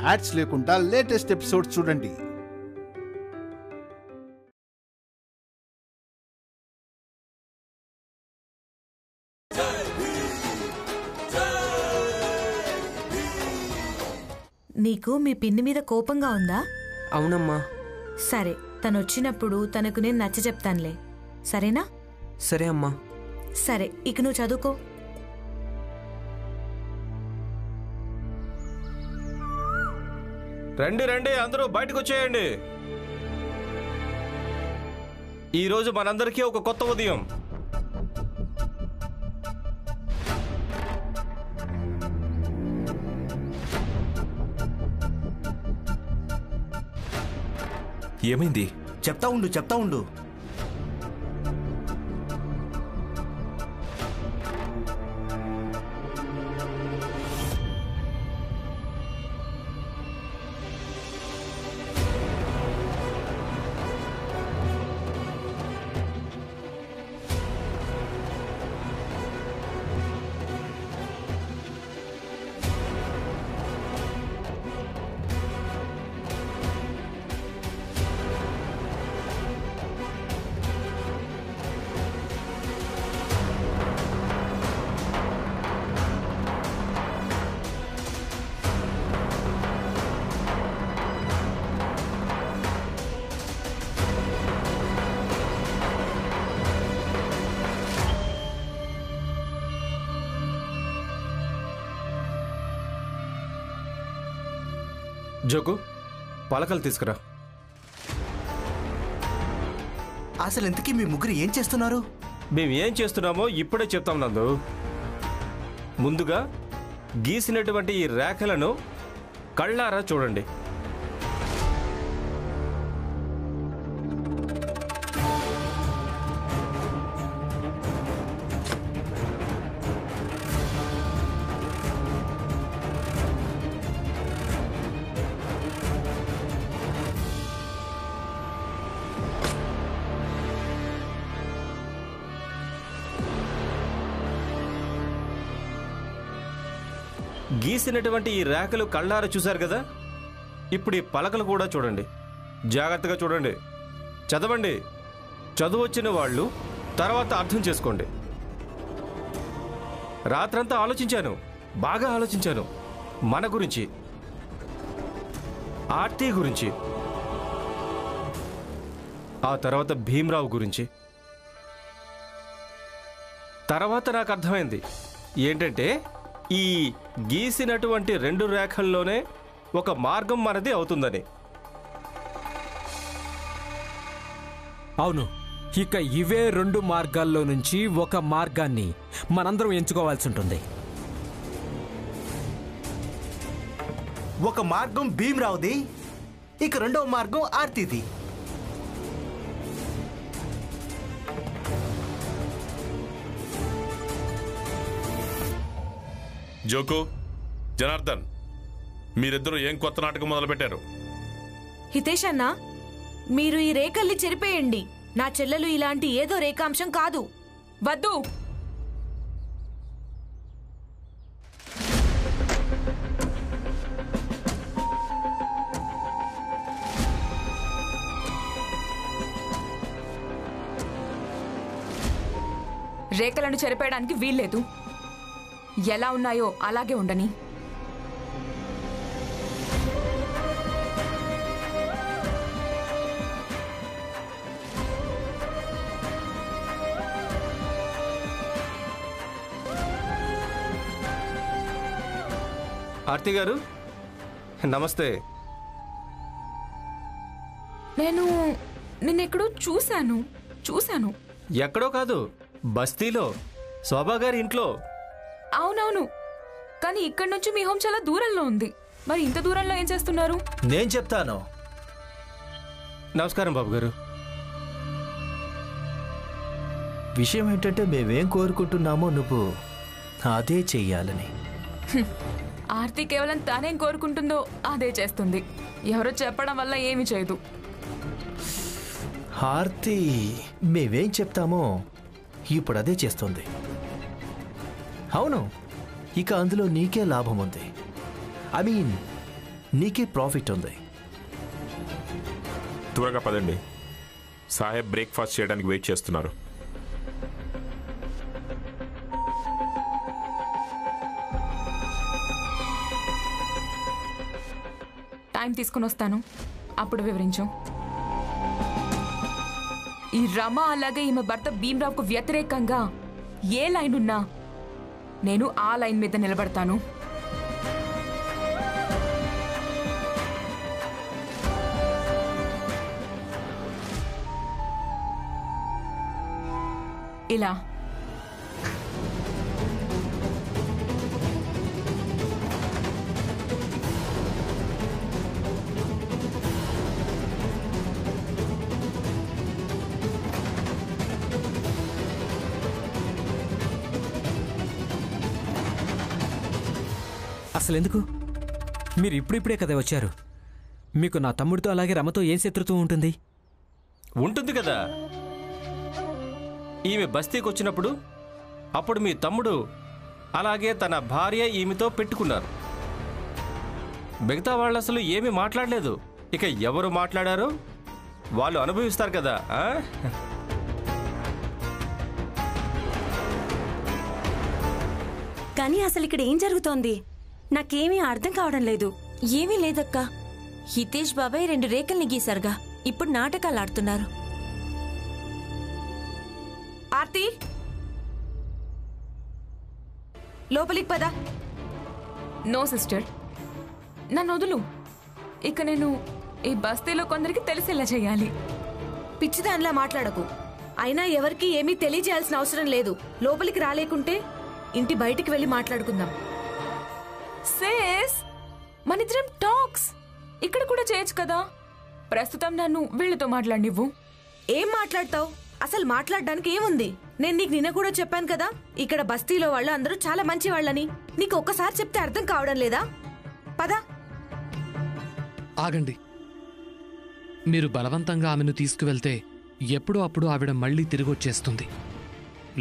Ads లేకుండా latest episode చూడండి. నీకు మీ పిన్ని మీద కోపంగా ఉందా? అవునమ్మా. సరే, తను వచ్చినప్పుడు తనకు నేను నచ్చ చెప్తానులే, సరేనా? సరే అమ్మా. సరే, ఇక నువ్వు చదువుకో. రండి రండి, అందరూ బయటకు వచ్చేయండి. ఈరోజు మనందరికీ ఒక కొత్త ఉదయం. ఏమైంది? చెప్తా ఉండు. జోకు, పలకలు తీసుకురా. అసలు ఇంతకీ మీ ముగ్గురు ఏం చేస్తున్నారు? మేము ఏం చేస్తున్నామో ఇప్పుడే చెప్తాం నందు. ముందుగా గీసినటువంటి ఈ రేఖలను కళ్ళారా చూడండి. గీసినటువంటి ఈ రేఖలు కళ్ళారా చూశారు కదా. ఇప్పుడు ఈ పలకలు కూడా చూడండి, జాగ్రత్తగా చూడండి, చదవండి. చదువు వచ్చిన వాళ్ళు తర్వాత అర్థం చేసుకోండి. రాత్రంతా ఆలోచించాను, బాగా ఆలోచించాను. మన గురించి, ఆర్తి గురించి, ఆ తర్వాత భీమరావు గురించి. తర్వాత నాకు అర్థమైంది ఏంటంటే, ఈ గీసినటువంటి 2 రేఖల్లోనే ఒక మార్గం మనది అవుతుందని. అవును, ఇక ఇవే 2 మార్గాల్లో నుంచి ఒక మార్గాన్ని మనందరం ఎంచుకోవాల్సి ఉంటుంది. ఒక మార్గం భీమరావుది, ఇక రెండవ మార్గం ఆర్తిది. జోకు, జనార్దన్, మీరిద్దరూ ఏం కొత్త నాటకం మొదలుపెట్టారు? హితేష్ అన్న, మీరు ఈ రేఖల్ని చెరిపేయండి. నా చెల్లెలు ఇలాంటి ఏదో రేఖాంశం కాదు. వద్దు. రేఖలను చెరిపేయడానికి వీల్లేదు. ఎలా ఉన్నాయో అలాగే ఉండని. ఆర్తి గారు, నమస్తే. నేను నిన్నెక్కడో చూశాను. ఎక్కడో కాదు, బస్తీలో, శోభా గారి ఇంట్లో. అవునవును, కానీ ఇక్కడి నుంచి మీ హోమ్ చాలా దూరంలో ఉంది. మరి ఇంత దూరంలో ఏం చేస్తున్నారు? నేను చెప్తాను. నమస్కారం బాబు గారు. విషయం ఏంటంటే మేమేం కోరుకుంటున్నామో నువ్వు అదే చెయ్యాలని. ఆర్తి కేవలం తానేం కోరుకుంటుందో అదే చేస్తుంది. ఎవరో చెప్పడం వల్ల ఏమి చేయదు. ఆర్తి మేమేం చెప్తామో ఇప్పుడు అదే చేస్తుంది. అవును, ఇక అందులో నీకే లాభం ఉంది. ఐ మీన్, నీకే ప్రాఫిట్ ఉంది. త్వరగా పదండి, సాహెబ్ బ్రేక్ఫాస్ట్ చేయడానికి వెయిట్ చేస్తున్నారు. టైం తీసుకుని వస్తాను, అప్పుడు వివరించు. ఈ రమ అలాగే ఈమె భర్త భీమ్రావ్కు వ్యతిరేకంగా ఏ లైన్ ఉన్నా నేను ఆ లైన్ మీద నిలబడతాను. ఇలా అసలు ఎందుకు? మీరు ఇప్పుడిప్పుడే కదా వచ్చారు. మీకు నా తమ్ముడితో అలాగే రమతో ఏం శత్రుత్వం ఉంటుంది? ఉంటుంది కదా. ఈమె బస్తీకి వచ్చినప్పుడు అప్పుడు మీ తమ్ముడు అలాగే తన భార్య ఈమెతో పెట్టుకున్నారు. మిగతా వాళ్ళు అసలు ఏమీ మాట్లాడలేదు. ఇక ఎవరు మాట్లాడారో వాళ్ళు అనుభవిస్తారు కదా. కానీ అసలు ఇక్కడ ఏం జరుగుతోంది? నాకేమీ అర్థం కావడం లేదు. ఏమీ లేదక్కా. హితేష్ బాబాయ్ 2 రేఖల్ని గీశారుగా, ఇప్పుడు నాటకాలు ఆడుతున్నారు. ఆర్తి, లోపలికి పద. నో సిస్టర్, నన్ను వదులు. ఇక నేను ఈ బస్తీలో కొందరికి తెలిసేలా చేయాలి. పిచ్చిదానిలా మాట్లాడకు. అయినా ఎవరికి ఏమీ తెలియజేయాల్సిన అవసరం లేదు. లోపలికి రాలేకుంటే ఇంటి బయటికి వెళ్ళి మాట్లాడుకుందాం. సేస్ మనిద్దరం టాక్స్ ఇక్కడ కూడా చేయొచ్చు కదా. ప్రస్తుతం నన్ను వీళ్ళతో మాట్లాడినివ్వు. ఏం మాట్లాడతావు? అసలు మాట్లాడడానికి ఏముంది? నేను నీకు నిన్న కూడా చెప్పాను కదా, ఇక్కడ బస్తీలో వాళ్ళు అందరూ చాలా మంచి వాళ్ళని. నీకు ఒక్కసారి చెప్తే అర్థం కావడం లేదా? పదా. ఆగండి. మీరు బలవంతంగా ఆమెను తీసుకువెళ్తే ఎప్పుడో అప్పుడు ఆవిడ మళ్లీ తిరిగొచ్చేస్తుంది.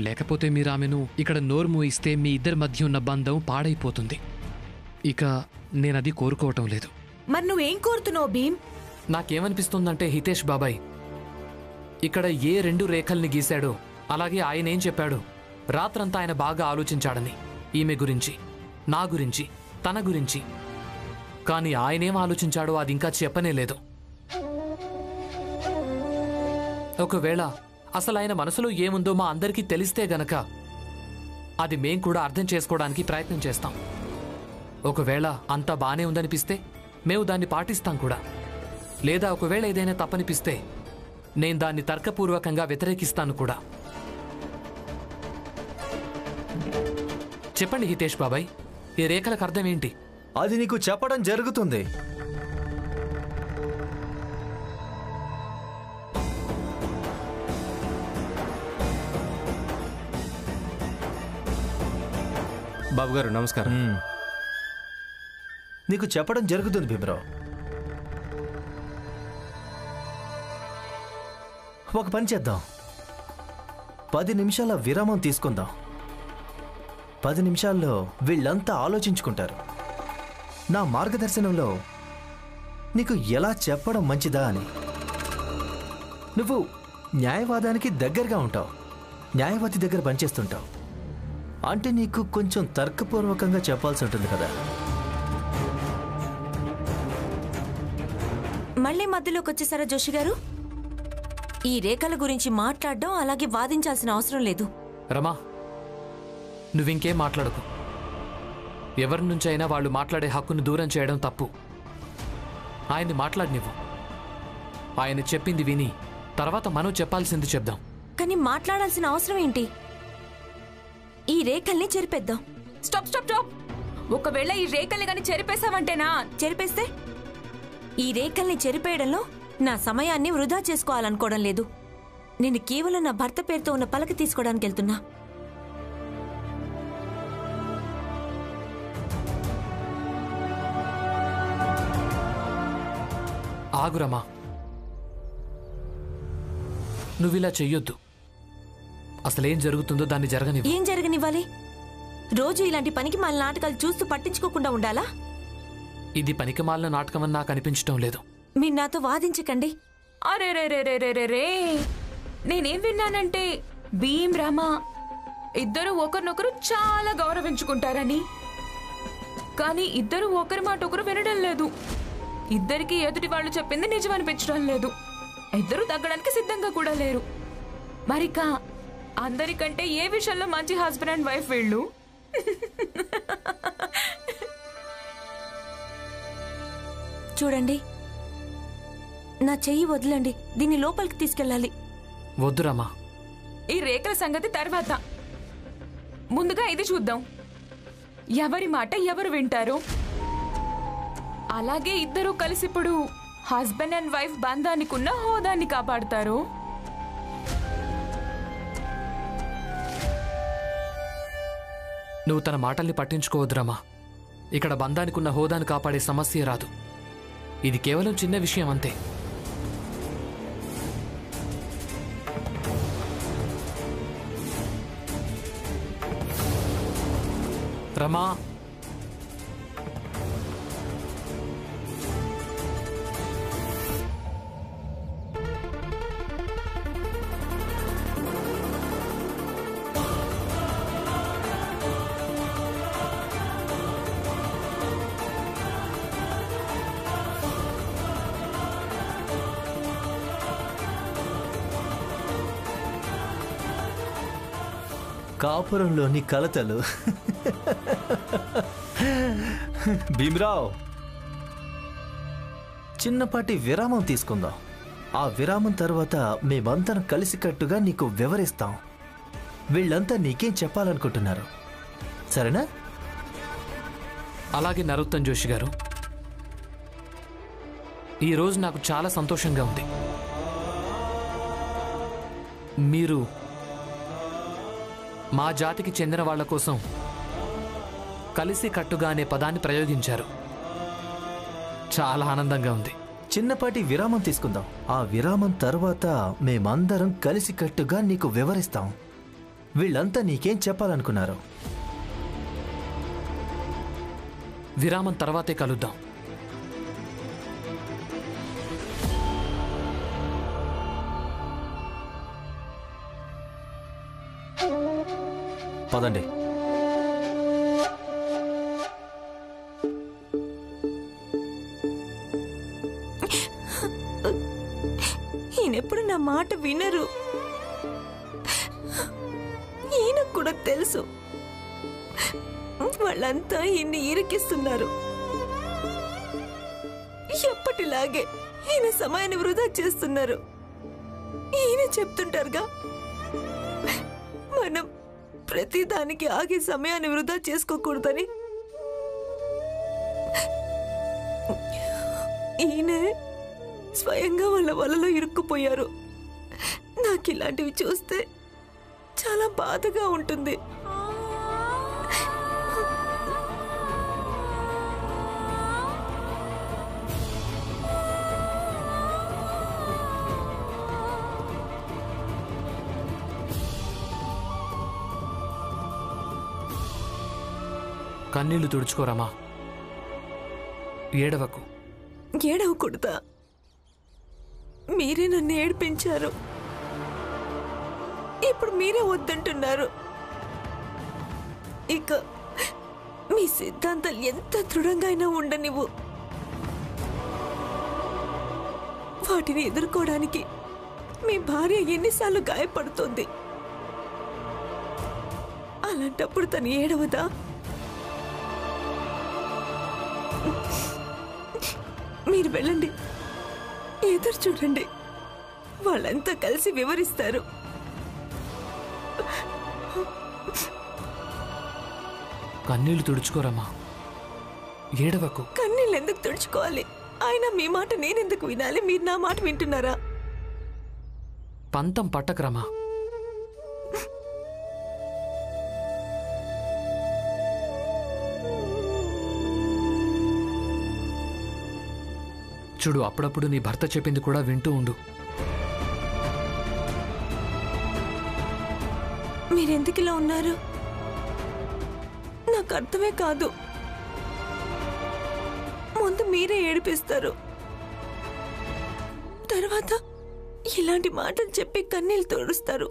లేకపోతే మీరు ఆమెను ఇక్కడ నోరు మూయిస్తే మీ ఇద్దరి మధ్య ఉన్న బంధం పాడైపోతుంది. ఇక నేనది కోరుకోవటం లేదు. మరి నువ్వేం కోరుతున్నావు భీమ్? నాకేమనిపిస్తుందంటే హితేష్ బాబాయ్ ఇక్కడ ఏ 2 రేఖల్ని గీశాడో అలాగే ఆయన ఏం చెప్పాడు, రాత్రంతా ఆయన బాగా ఆలోచించాడని, ఈమె గురించి, నా గురించి, తన గురించి. కానీ ఆయనేం ఆలోచించాడో అది ఇంకా చెప్పనే లేదు. ఒకవేళ అసలు ఆయన మనసులో ఏముందో మా అందరికీ తెలిస్తే గనక అది మేం కూడా అర్థం చేసుకోవడానికి ప్రయత్నం చేస్తాం. ఒకవేళ అంతా బానే ఉందనిపిస్తే మేము దాన్ని పాటిస్తాం కూడా. లేదా ఒకవేళ ఏదైనా తప్పనిపిస్తే నేను దాన్ని తర్కపూర్వకంగా వ్యతిరేకిస్తాను కూడా. చెప్పండి హితేష్ బాబాయ్, ఈ రేఖలకు అర్థం ఏంటి? అది నీకు చెప్పడం జరుగుతుంది. బాబు గారు నమస్కారం. నీకు చెప్పడం జరుగుతుంది భీమరావు. ఒక పని చేద్దాం, 10 నిమిషాల విరామం తీసుకుందాం. 10 నిమిషాల్లో వీళ్ళంతా ఆలోచించుకుంటారు నా మార్గదర్శనంలో నీకు ఎలా చెప్పడం మంచిదా అని. నువ్వు న్యాయవాదానికి దగ్గరగా ఉంటావు, న్యాయవాది దగ్గర పనిచేస్తుంటావు అంటే నీకు కొంచెం తర్కపూర్వకంగా చెప్పాల్సి ఉంటుంది కదా. మళ్ళీ మధ్యలోకి వచ్చేసారా జోషి గారు? ఈ రేఖల గురించి మాట్లాడడం అలాగే వాదించాల్సిన అవసరం లేదు. రమా, నువ్వింకేం మాట్లాడకు. ఎవరి నుంచైనా వాళ్ళు మాట్లాడే హక్కును దూరం చేయడం తప్పు. ఆయన్ని మాట్లాడినివ్వు. ఆయన చెప్పింది విని తర్వాత మనం చెప్పాల్సింది చెప్దాం. కానీ మాట్లాడాల్సిన అవసరం ఏంటి? ఈ రేఖల్ని చెరిపేద్దాం. Stop stop stop. ఒకవేళ ఈ రేఖల్ని కానీ చెరిపేశావంటేనా? చెరిపేస్తే? ఈ రేఖల్ని చెరిపేయడంలో నా సమయాన్ని వృధా చేసుకోవాలనుకోవడం లేదు. నేను కేవలం నా భర్త పేరుతో ఉన్న పలక తీసుకోవడానికి వెళ్తున్నా. ఆగురమా, నువ్విలా చెయ్యొద్దు. అసలేం జరుగుతుందో దాన్ని జరగనివ్వు. ఏం జరగనివ్వాలి? రోజు ఇలాంటి పనికి మన నాటకాలు చూస్తూ పట్టించుకోకుండా ఉండాలా? ఇది పనికిమాలిన నాటకమని నాకు అనిపించటం లేదు. మీరు నాతో వాదించకండి. అరే రే రే రే రే రే నేనేం విన్నానంటే భీమ్ రమ ఇద్దరు ఒకరినొకరు చాలా గౌరవించుకుంటారని. కానీ ఇద్దరు ఒకరి మాట ఒకరు వినడం లేదు. ఇద్దరికి ఎదుటి వాళ్ళు చెప్పింది నిజం అనిపించడం లేదు. ఇద్దరు తగ్గడానికి సిద్ధంగా కూడా లేరు. మరిక అందరికంటే ఏ విషయంలో మంచి హస్బెండ్ అండ్ వైఫ్ వీళ్ళు? చూడండి, నా చెయ్యి వదలండి. దీన్ని లోపలికి తీసుకెళ్ళాలి. వద్దురమ్మా. ఈ రేఖల సంగతి తర్వాత. ముందుగా ఇది చూద్దాం, ఎవరి మాట ఎవరు వింటారు. అలాగే ఇద్దరు కలిసి ఇప్పుడు హస్బెండ్ అండ్ వైఫ్ బంధానికి ఉన్న హోదాన్ని కాపాడతారు. నువ్వు తన మాటల్ని పట్టించుకోవద్దురమ్మా. ఇక్కడ బంధానికి ఉన్న హోదాను కాపాడే సమస్య రాదు. ఇది కేవలం చిన్న విషయం అంతే. రమా, కాపురంలోని కలతలు. భీమ్రావ్, చిన్నపాటి విరామం తీసుకుందాం. ఆ విరామం తర్వాత మేమందరం కలిసికట్టుగా నీకు వివరిస్తాం. వీళ్ళంతా నీకేం చెప్పాలనుకుంటున్నారు, సరేనా? అలాగే నరోత్తమ్ జోషి గారు, ఈరోజు నాకు చాలా సంతోషంగా ఉంది. మీరు మా జాతికి చెందిన వాళ్ల కోసం కలిసి కట్టుగా అనే పదాన్ని ప్రయోగించారు. చాలా ఆనందంగా ఉంది. చిన్నపాటి విరామం తీసుకుందాం. ఆ విరామం తర్వాత మేమందరం కలిసికట్టుగా నీకు వివరిస్తాం. వీళ్ళంతా నీకేం చెప్పాలనుకున్నారు. విరామం తర్వాతే కలుద్దాం. పదండి. ఈయనెప్పుడు నా మాట వినరు. ఈయనకు కూడా తెలుసు వాళ్ళంతా ఈయన్ని ఇరికిస్తున్నారు. ఎప్పటిలాగే ఈయన సమయాన్ని వృధా చేస్తున్నారు. ఈయన చెప్తుంటారుగా, మనం ప్రతిదానికి ఆగి సమయాన్ని వృధా చేసుకోకూడదని. ఈయన స్వయంగా వాళ్ళ వలలో ఇరుక్కుపోయారు. నాకు ఇలాంటివి చూస్తే చాలా బాధగా ఉంటుంది. కన్నీళ్లు తుడుచుకోరమ్మా. ఏడవకు. ఏడవకూడదా? మీరే నన్ను ఏడిపించారు, ఇప్పుడు మీరే వద్దంటున్నారు. ఇక మీ సిద్ధాంతాలు ఎంత దృఢంగా అయినా ఉండనివ్వు. వాటిని ఎదుర్కోవడానికి మీ భార్య ఎన్నిసార్లు గాయపడుతోంది. అలాంటప్పుడు తను ఏడవదా? మీరు వెళ్ళండి, ఎదురు చూడండి. వాళ్ళంతా కలిసి వివరిస్తారు. కన్నీళ్లు తుడుచుకోరమ్మా. ఏడవకు. కన్నీళ్ళు ఎందుకు తుడుచుకోవాలి? ఆయన మీ మాట నేనెందుకు వినాలి? మీరు నా మాట వింటున్నారా? పంతం పట్టకరమ్మా. చూడు, అప్పుడప్పుడు నీ భర్త చెప్పింది కూడా వింటూ ఉండు. మీరెందుకు ఇలా ఉన్నారు? నాకు అర్థమే కాదు. ముందు మీరే ఏడిపిస్తారు, తర్వాత ఇలాంటి మాటలు చెప్పి కన్నీళ్ళు తుడుస్తారు.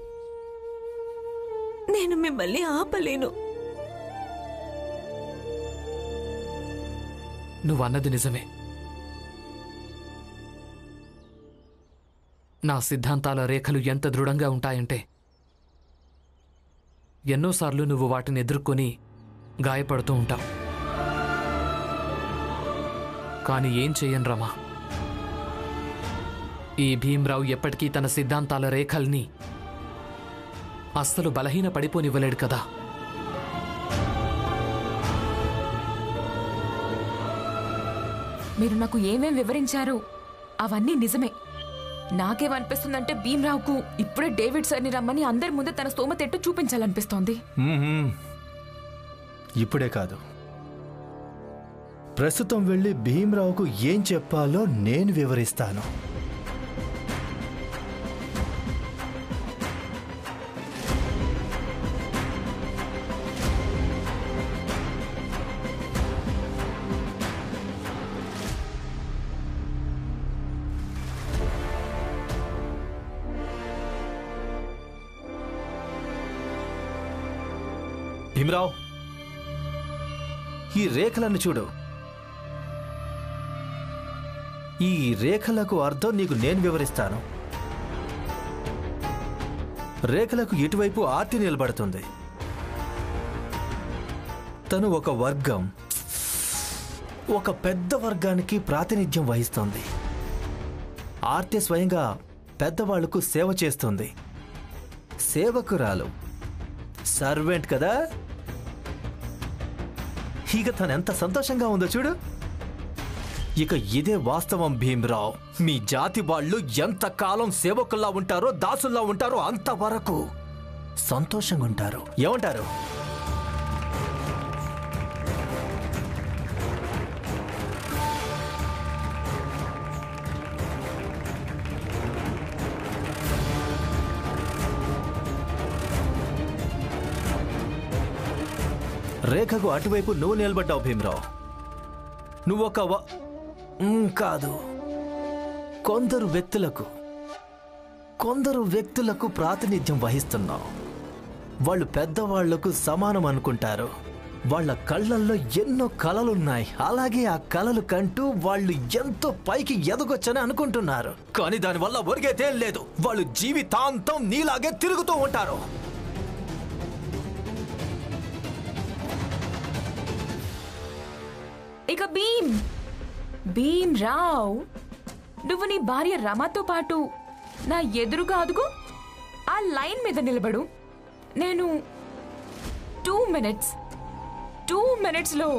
నేను మిమ్మల్ని ఆపలేను. నువ్వన్నది నిజమే. నా సిద్ధాంతాల రేఖలు ఎంత దృఢంగా ఉంటాయంటే ఎన్నోసార్లు నువ్వు వాటిని ఎదుర్కొని గాయపడుతూ ఉంటావు. కానీ ఏం చెయ్యను రమా, ఈ భీమ్రావు ఎప్పటికీ తన సిద్ధాంతాల రేఖల్ని అస్సలు బలహీన పడిపోనివ్వలేడు కదా. మీరు నాకు ఏమేం వివరించారు అవన్నీ నిజమే. నాకేమనిపిస్తుందంటే భీమ్రావుకు ఇప్పుడే డేవిడ్ సార్ని రమ్మని అందరి ముందు తన స్తోమతెట్టు చూపించాలనిపిస్తోంది. ఇప్పుడే కాదు, ప్రస్తుతం వెళ్ళి భీమ్రావుకు ఏం చెప్పాలో నేను వివరిస్తాను. భీమ్రావ్, ఈ రేఖలను చూడు. ఈ రేఖలకు అర్థం నీకు నేను వివరిస్తాను. రేఖలకు ఇటువైపు ఆర్తి నిలబడుతుంది. తను ఒక వర్గం, ఒక పెద్ద వర్గానికి ప్రాతినిధ్యం వహిస్తుంది. ఆర్తి స్వయంగా పెద్దవాళ్లకు సేవ చేస్తుంది. సేవకురాలు, సర్వెంట్ కదా. ఇక తనెంత సంతోషంగా ఉందో చూడు. ఇక ఇదే వాస్తవం భీమ్రావ్. మీ జాతి వాళ్ళు ఎంతకాలం సేవకుల్లా ఉంటారో, దాసుల్లా ఉంటారో అంతవరకు సంతోషంగా ఉంటారు. ఏమంటారు? రేఖకు అటువైపు నువ్వు నిలబడ్డావు భీమ్రావ్. నువ్వొక కాదు, కొందరు వ్యక్తులకు ప్రాతినిధ్యం వహిస్తున్నావు. వాళ్ళు పెద్దవాళ్లకు సమానం అనుకుంటారు. వాళ్ళ కళ్ళల్లో ఎన్నో కలలున్నాయి. అలాగే ఆ కలలు కంటూ వాళ్ళు ఎంతో పైకి ఎదగొచ్చని అనుకుంటున్నారు. కానీ దానివల్ల ఒరిగేదేం లేదు. వాళ్ళు జీవితాంతం నీలాగే తిరుగుతూ ఉంటారు. ఇక భీమ్రావ్, నువ్వు నీ భార్య రమతో పాటు నా ఎదురుగా అదుగు, ఆ లైన్ మీద నిలబడు. నేను 2 మినిట్స్లో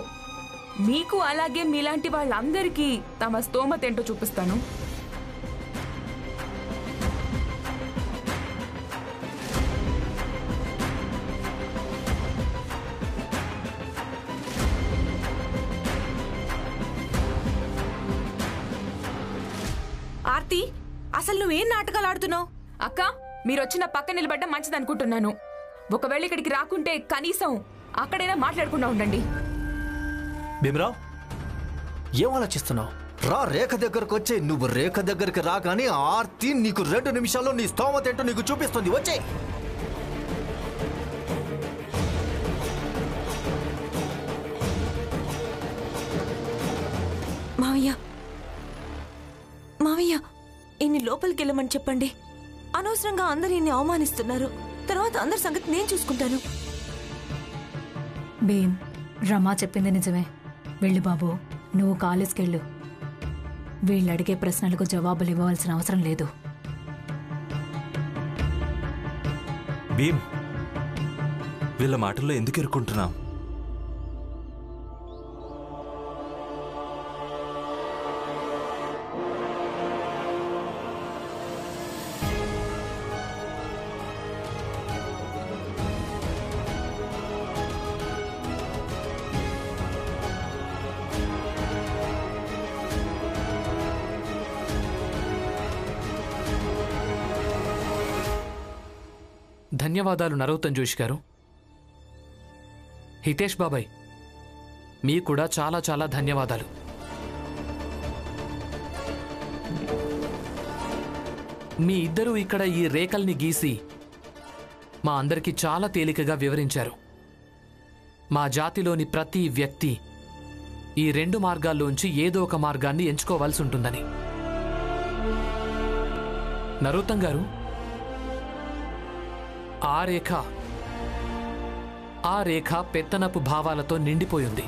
మీకు అలాగే మీలాంటి వాళ్ళందరికీ తమ స్తోమతేంటో చూపిస్తాను. ఆర్తి, అసలు నువ్వేం నాటకాలు ఆడుతున్నావు? అక్క, మీరొచ్చిన పక్క నిలబడ్డం మంచిదనుకుంటున్నాను. ఒకవేళ ఇక్కడికి రాకుంటే కనీసం అక్కడైనా మాట్లాడకుండా ఉండండి. భీమ్రావ్, ఏం ఆలోచిస్తున్నావు? రా, రేఖ దగ్గరకు వచ్చే. నువ్వు రేఖ దగ్గరికి రాగానే ఆర్తి నీకు 2 నిమిషాల్లో నీ స్తోమత ఏంటో నీకు చూపిస్తుంది. వచ్చే. మావయ్య, ఇన్ని లోపలికి వెళ్ళమని చెప్పండి. అనవసరంగా అందరు ఇన్ని అవమానిస్తున్నారు. తర్వాత అందరి సంగతి నేను చూసుకుంటాను. భీమ్, రమా చెప్పింది నిజమే. వెళ్ళు బాబు, నువ్వు కాలేజ్కి వెళ్ళు. వీళ్ళు అడిగే ప్రశ్నలకు జవాబులు ఇవ్వవలసిన అవసరం లేదు. భీమ్, వీళ్ళ మాటల్లో ఎందుకు ఇరుక్కుంటున్నావు? ధన్యవాదాలు నరోత్తమ్ జోషి గారు. హితేష్ బాబాయ్, మీకు కూడా చాలా చాలా ధన్యవాదాలు. మీ ఇద్దరూ ఇక్కడ ఈ రేఖల్ని గీసి మా అందరికీ చాలా తేలికగా వివరించారు. మా జాతిలోని ప్రతి వ్యక్తి ఈ 2 మార్గాల్లోంచి ఏదో ఒక మార్గాన్ని ఎంచుకోవాల్సి ఉంటుందని. నరోత్తం గారు, ఆ రేఖ పెత్తనపు భావాలతో నిండిపోయింది.